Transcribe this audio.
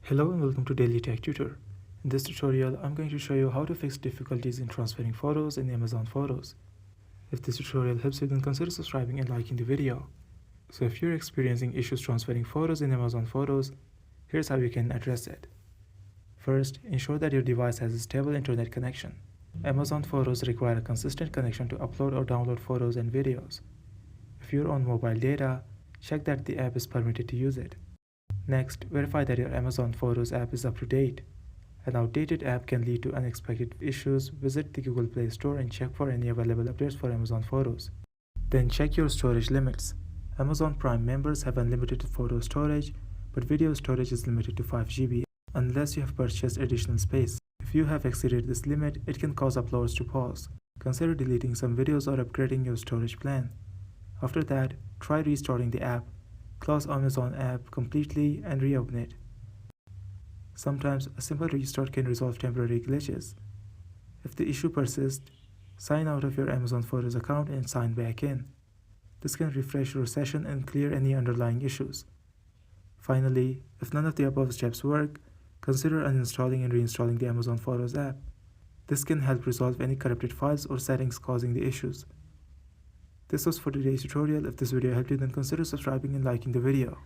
Hello and welcome to Daily Tech Tutor. In this tutorial, I'm going to show you how to fix difficulties in transferring photos in Amazon Photos. If this tutorial helps you, then consider subscribing and liking the video. So if you're experiencing issues transferring photos in Amazon Photos, here's how you can address it. First, ensure that your device has a stable internet connection. Amazon Photos require a consistent connection to upload or download photos and videos. If you're on mobile data, check that the app is permitted to use it. Next, verify that your Amazon Photos app is up to date. An outdated app can lead to unexpected issues. Visit the Google Play Store and check for any available updates for Amazon Photos. Then check your storage limits. Amazon Prime members have unlimited photo storage, but video storage is limited to 5 GB unless you have purchased additional space. If you have exceeded this limit, it can cause uploads to pause. Consider deleting some videos or upgrading your storage plan. After that, try restarting the app. Close Amazon app completely and reopen it. Sometimes a simple restart can resolve temporary glitches. If the issue persists, sign out of your Amazon Photos account and sign back in. This can refresh your session and clear any underlying issues. Finally, if none of the above steps work, consider uninstalling and reinstalling the Amazon Photos app. This can help resolve any corrupted files or settings causing the issues. This was for today's tutorial. If this video helped you, then consider subscribing and liking the video.